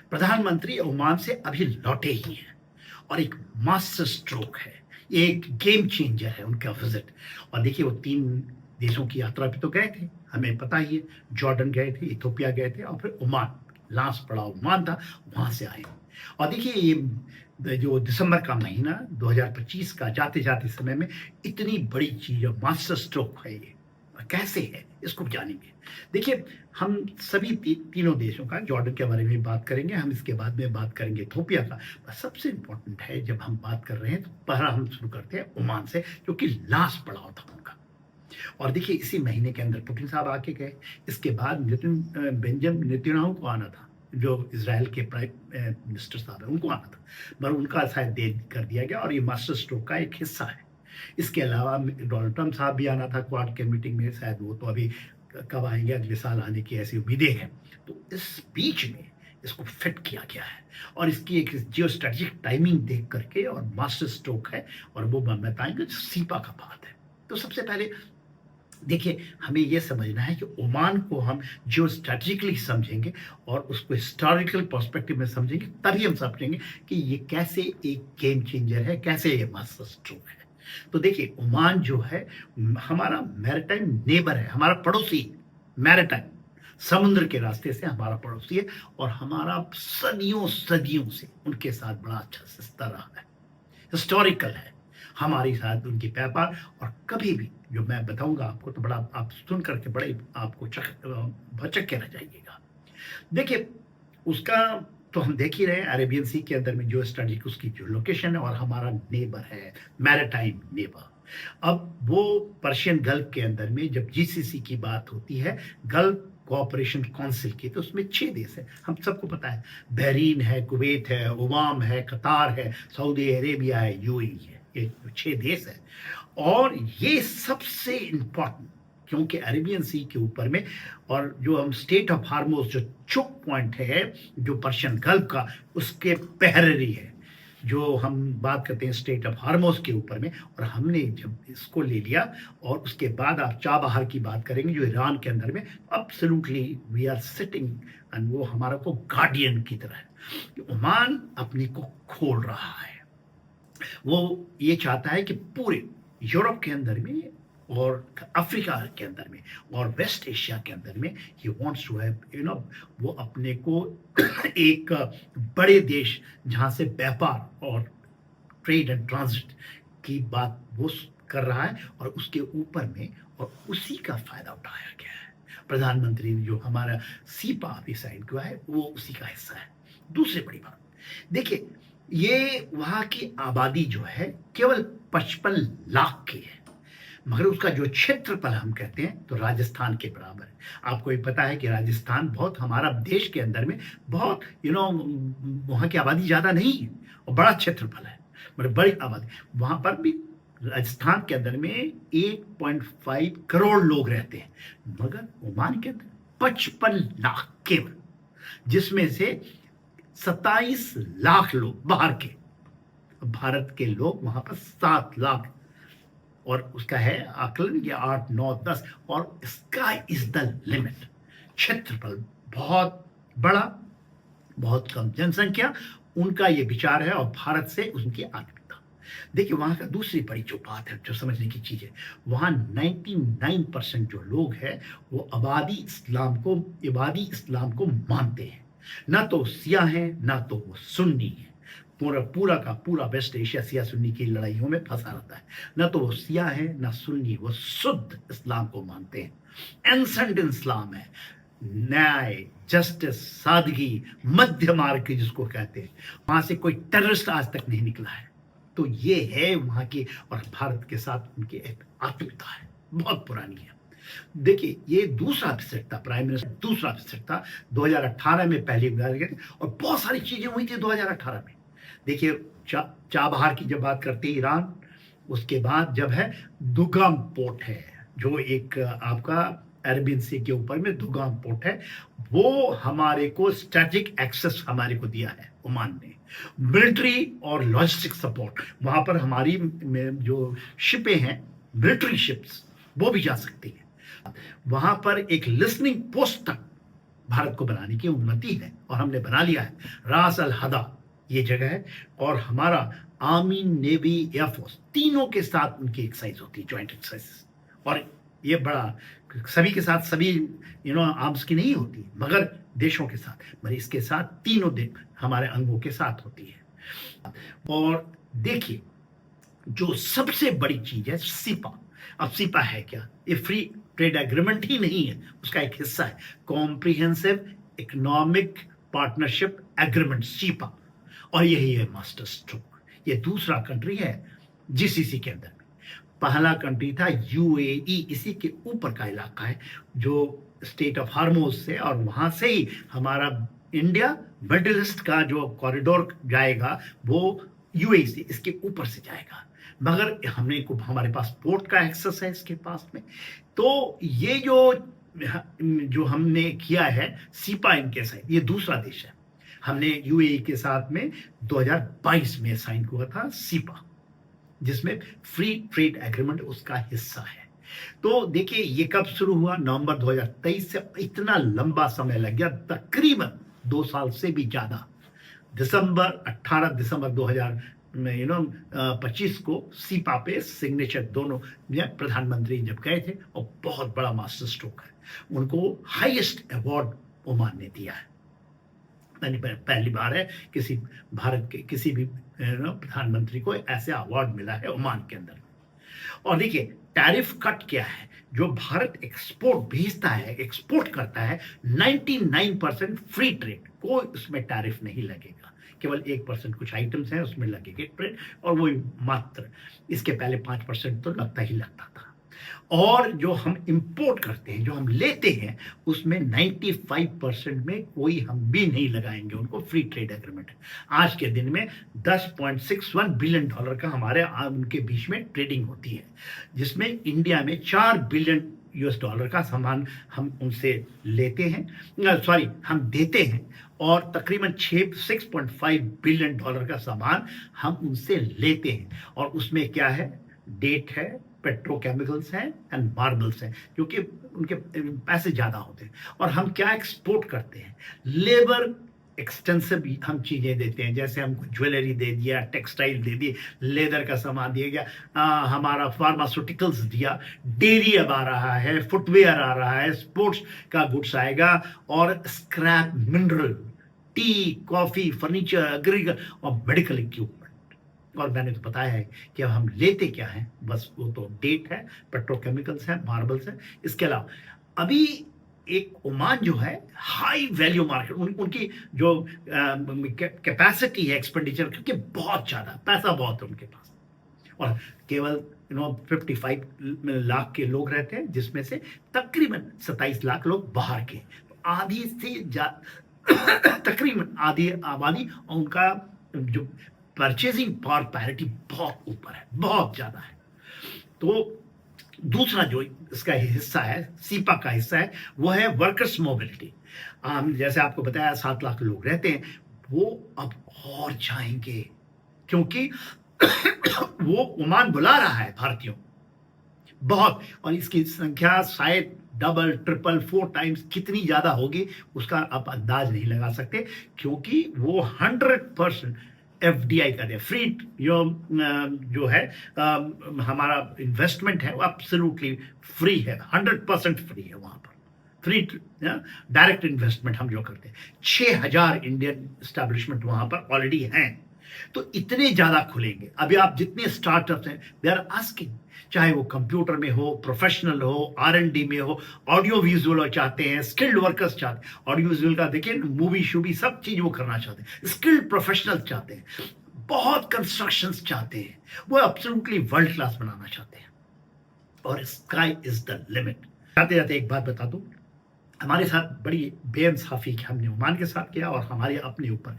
प्रधानमंत्री ओमान से अभी लौटे ही हैं और एक मास्टर स्ट्रोक है, ये एक गेम चेंजर है उनका विजिट। और देखिए वो 3 देशों की यात्रा पे तो गए थे, हमें पता ही है। जॉर्डन गए थे, इथियोपिया गए थे और फिर ओमान, लास्ट पड़ाव ओमान था, वहाँ से आए। और देखिए ये जो दिसंबर का महीना 2025 का जाते-जाते समय में इतनी बड़ी चीज़ है, मास्टर स्ट्रोक है ये। कैसे है इसको जानेंगे। देखिए हम सभी तीनों देशों का, जॉर्डन के बारे में बात करेंगे, हम इसके बाद में बात करेंगे इथियोपिया का। पर सबसे इम्पोर्टेंट है, जब हम बात कर रहे हैं तो पहला हम शुरू करते हैं ओमान से, जो कि लास्ट पड़ाव था उनका। और देखिए इसी महीने के अंदर पुतिन साहब आके गए। इसके बाद बेंजामिन नेतन्याहू को आना था, जो इजराइल के प्राइम मिनिस्टर साहब है, उनको आना था, पर उनका शायद देर कर दिया गया और ये मास्टर स्ट्रोक का एक हिस्सा है। इसके अलावा डोनाल्ड ट्रंप साहब भी आना था क्वाड के मीटिंग में, शायद वो तो अभी कब आएंगे, अगले साल आने की ऐसी उम्मीदें हैं। तो इस बीच में इसको फिट किया गया है और इसकी एक जियो स्ट्रेटेजिक टाइमिंग देख करके, और मास्टर स्ट्रोक है और वो बताएंगे सीपा का बात है। तो सबसे पहले देखिए हमें यह समझना है कि ओमान को हम जियो स्ट्रेटेजिकली समझेंगे और उसको हिस्टोरिकल पर्सपेक्टिव में समझेंगे, तभी हम समझेंगे कि ये कैसे एक गेम चेंजर है, कैसे ये मास्टर स्ट्रोक है। तो देखिए ओमान जो है हमारा मैरिटाइम नेबर है, हमारा पड़ोसी, मैरिटाइम समुद्र के रास्ते से हमारा पड़ोसी है और हमारा सदियों सदियों से उनके साथ बड़ा अच्छा रिश्ता रहा है, हिस्टोरिकल है हमारी साथ उनकी व्यापार। और कभी भी, जो मैं बताऊंगा आपको तो बड़ा आप सुन करके बड़े आपको भचक के रह जाइएगा। देखिए उसका तो हम देख ही रहे हैं, अरेबियन सी के अंदर में जो स्ट्रेटेजिक उसकी जो लोकेशन है और हमारा नेबर है, मैरिटाइम नेबर। अब वो पर्शियन गल्फ के अंदर में जब जीसीसी की बात होती है, गल्फ कोऑपरेशन काउंसिल की, तो उसमें 6 देश है, हम सबको पता है। बहरीन है, कुवैत है, ओमान है, कतार है, सऊदी अरेबिया है, यूएई है, ये 6 देश है। और ये सबसे इंपॉर्टेंट, क्योंकि अरेबियन सी के ऊपर में, और जो हम स्टेट ऑफ हार्मोज जो चोक पॉइंट है जो पर्शियन गल्फ का, उसके पहरेरी है, जो हम बात करते हैं स्टेट ऑफ हार्मोज के ऊपर में। और हमने जब इसको ले लिया और उसके बाद आप चाबहार की बात करेंगे जो ईरान के अंदर में, absolutely we are sitting and वो हमारा को गार्डियन की तरह है कि ओमान अपने को खोल रहा है। वो ये चाहता है कि पूरे यूरोप के अंदर में और अफ्रीका के अंदर में और वेस्ट एशिया के अंदर में ही वांट्स टू हैव वो अपने को एक बड़े देश जहां से व्यापार और ट्रेड एंड ट्रांजिट की बात वो कर रहा है और उसके ऊपर में, और उसी का फायदा उठाया गया है। प्रधानमंत्री जो हमारा सीपा अभी साइन किया है वो उसी का हिस्सा है। दूसरी बड़ी बात देखिए, ये वहां की आबादी जो है केवल 55 लाख की है, मगर उसका जो क्षेत्रफल हम कहते हैं तो राजस्थान के बराबर है। आपको ये पता है कि राजस्थान बहुत हमारा देश के अंदर में बहुत वहाँ की आबादी ज़्यादा नहीं है और बड़ा क्षेत्रफल है, मतलब बड़ी आबादी। वहाँ पर भी राजस्थान के अंदर में 1.5 करोड़ लोग रहते हैं, मगर ओमान के अंदर 55 लाख केवल, जिसमें से 27 लाख लोग बाहर के, भारत के लोग वहाँ पर 7 लाख, और उसका है आकलन कि 8, 9, 10, और स्काई इज द लिमिट। क्षेत्रफल बहुत बड़ा, बहुत कम जनसंख्या, उनका ये विचार है और भारत से उनकी आत्मीयता। देखिए वहां का दूसरी बड़ी जो बात है, जो समझने की चीज है, वहां 99% जो लोग हैं वो इबादी इस्लाम को मानते हैं। ना तो सिया है, ना तो वो सुन्नी है। पूरा का पूरा वेस्ट एशिया सिया सुन्नी की लड़ाइयों में फंसा रहता है। ना तो वो सिया है, ना सुन्नी, वो शुद्ध इस्लाम को मानते हैं। एंसेंट इस्लाम है, न्याय, जस्टिस, सादगी, मध्य मार्ग जिसको कहते हैं। वहां से कोई टेररिस्ट आज तक नहीं निकला है। तो ये है वहां की, और भारत के साथ उनकी एक आत्मीयता है, बहुत पुरानी है। देखिए ये दूसरा विजिट था, प्राइम मिनिस्टर दूसरा विजिट था 2018 में, पहली बार, और बहुत सारी चीजें हुई थी 2018 में। देखिए चाबहार की जब बात करते हैं ईरान, उसके बाद जब है दुगाम पोर्ट है, जो एक आपका अरबियन सी के ऊपर में दुगाम पोर्ट है, वो हमारे को स्ट्रेटेजिक एक्सेस हमारे को दिया है ओमान ने। मिलिट्री और लॉजिस्टिक सपोर्ट, वहां पर हमारी जो शिपें हैं, मिलिट्री शिप्स, वो भी जा सकती हैं। वहां पर एक लिसनिंग पोस्ट तक भारत को बनाने की उन्नति है और हमने बना लिया है। रास अल हदा ये जगह है और हमारा आर्मी, नेवी, एयरफोर्स तीनों के साथ उनकी एक्सरसाइज होती है, ज्वाइंट एक्सरसाइज। और ये बड़ा सभी के साथ सभी आर्म्स की नहीं होती, मगर देशों के साथ, मगर इसके साथ तीनों हमारे अंगों के साथ होती है। और देखिए जो सबसे बड़ी चीज है सीपा। अब सीपा है क्या? ये फ्री ट्रेड एग्रीमेंट ही नहीं है, उसका एक हिस्सा है comprehensive economic partnership agreement, cepa. और यही है मास्टर स्ट्रोक। ये दूसरा कंट्री है जीसीसी के अंदर में। पहला कंट्री था यूएई, इसी के ऊपर का इलाका है जो स्टेट ऑफ हार्मोज से, और वहां से ही हमारा इंडिया मिडिल ईस्ट का जो कॉरिडोर जाएगा वो यूएई से, इसके ऊपर से जाएगा। मगर हमारे पास पोर्ट का एक्सेस है इसके पास में। तो ये जो हमने किया है सीपा इनके साथ, ये दूसरा देश है। हमने यूएई के साथ में 2022 में साइन हुआ था सीपा, जिसमें फ्री ट्रेड एग्रीमेंट उसका हिस्सा है। तो देखिए ये कब शुरू हुआ? नवंबर 2023 से। इतना लंबा समय लग गया, तकरीबन 2 साल से भी ज्यादा। 18 दिसंबर 2025 को सीपा पे सिग्नेचर दोनों प्रधानमंत्री जब गए थे, और बहुत बड़ा मास्टर स्ट्रोक है। उनको हाईएस्ट अवार्ड ओमान ने दिया है। पहली बार है किसी भारत के किसी भी प्रधानमंत्री को ऐसे अवार्ड मिला है ओमान के अंदर। और देखिए टैरिफ कट क्या है? जो भारत एक्सपोर्ट भेजता है, एक्सपोर्ट करता है, 99% फ्री ट्रेड, कोई उसमें टैरिफ नहीं लगेगा। केवल 1% कुछ आइटम्स हैं उसमें लगेगा ट्रेड, और वो मात्र। इसके पहले 5% तो लगता ही लगता था। और जो हम इंपोर्ट करते हैं, जो हम लेते हैं, उसमें 95% में कोई हम भी नहीं लगाएंगे उनको। फ्री ट्रेड एग्रीमेंट है। आज के दिन में $10.61 बिलियन का हमारे उनके बीच में ट्रेडिंग होती है, जिसमें इंडिया में $4 बिलियन का सामान हम उनसे लेते हैं, हम देते हैं, और तकरीबन 6.5 बिलियन डॉलर का सामान हम उनसे लेते हैं। और उसमें क्या है? डेट है, पेट्रोकेमिकल्स हैं एंड मार्बल्स हैं, क्योंकि उनके पैसे ज़्यादा होते हैं। और हम क्या एक्सपोर्ट करते हैं? लेबर एक्सटेंसिव हम चीज़ें देते हैं, जैसे हमको ज्वेलरी दे दिया, टेक्सटाइल दे दिए, लेदर का सामान दिया गया, हमारा फार्मास्यूटिकल्स दिया, डेयरी अब आ रहा है, फुटवेयर आ रहा है, स्पोर्ट्स का गुड्स आएगा, और scrap mineral, T, coffee, furniture, agriculture और मेडिकल इक्विपमेंट। और मैंने तो बताया है कि अब हम लेते क्या हैं, बस वो तो डेट है, पेट्रोकेमिकल्स हैं, मार्बल्स हैं। इसके अलावा अभी एक ओमान जो है हाई वैल्यू मार्केट, उनकी जो कैपेसिटी है एक्सपेंडिचर, क्योंकि बहुत ज़्यादा पैसा बहुत है उनके पास, और केवल 55 लाख के लोग रहते हैं, जिसमें से तकरीबन 27 लाख लोग बाहर के। तो आधी से तकरीबन आधी आबादी, और उनका जो परचेजिंग पावर पैरिटी बहुत ऊपर है, बहुत ज़्यादा है। तो दूसरा जो इसका हिस्सा है, सीपा का हिस्सा है, वो है वर्कर्स मोबिलिटी। जैसे आपको बताया 7 लाख लोग रहते हैं, वो अब और जाएंगे, क्योंकि वो ओमान बुला रहा है भारतीयों बहुत, और इसकी संख्या शायद डबल, ट्रिपल, 4 टाइम्स कितनी ज़्यादा होगी उसका आप अंदाज नहीं लगा सकते, क्योंकि वो 100% FDI कर रहे हैं। फ्री जो है हमारा इन्वेस्टमेंट है वो एब्सोल्युटली फ्री है, 100% फ्री है वहाँ पर। फ्री डायरेक्ट इन्वेस्टमेंट हम जो करते हैं, 6000 इंडियन एस्टेब्लिशमेंट वहाँ पर ऑलरेडी हैं। तो इतने ज़्यादा खुलेंगे। अभी आप जितने स्टार्टअप्स हैं, दे आर आस्किंग, चाहे वो कंप्यूटर में हो, प्रोफेशनल हो, R&D में हो, ऑडियो विजुअल चाहते हैं, स्किल्ड वर्कर्स चाहते हैं। ऑडियो विजुअल का देखिए, मूवी शूवी सब चीज़ वो करना चाहते हैं, स्किल्ड प्रोफेशनल चाहते हैं, बहुत कंस्ट्रक्शंस चाहते हैं, वो एब्सोल्युटली वर्ल्ड क्लास बनाना चाहते हैं, और स्काई इज द लिमिट। जाते जाते एक बात बता दूं, हमारे साथ बड़ी बेइंसाफी हमने ओमान के साथ किया, और हमारे अपने ऊपर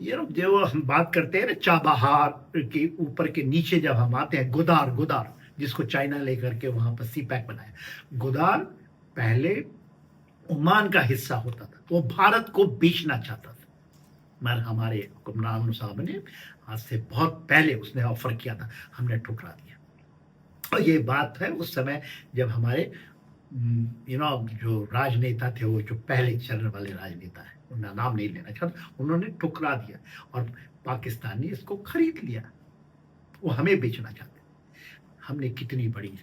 जो हम बात करते हैं ना, चाबहार के ऊपर के नीचे जब हम आते हैं, गुदार जिसको चाइना लेकर के वहां पर सीपैक बनाया। गुदार पहले ओमान का हिस्सा होता था, वो भारत को बेचना चाहता था, मगर हमारे हुक्मरान साहब ने आज से बहुत पहले उसने ऑफर किया था, हमने ठुकरा दिया। और ये बात है उस समय जब हमारे जो राजनेता थे, वो जो पहले चरण वाले राजनेता है, उनका नाम नहीं लेना चाहता, उन्होंने ठुकरा दिया और पाकिस्तान ने इसको खरीद लिया। वो हमें बेचना चाहते हैं। हमने कितनी बड़ी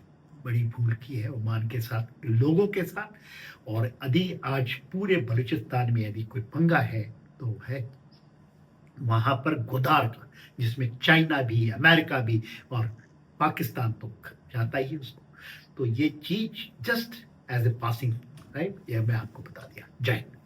बड़ी भूल की है ओमान के साथ, लोगों के साथ। और यदि आज पूरे बलूचिस्तान में यदि कोई पंगा है तो है वहां पर गुदार का, जिसमें चाइना भी, अमेरिका भी और पाकिस्तान तो जाता ही है उसको। तो ये चीज just as a passing, right, ये मैं आपको बता दिया। जय हिंद।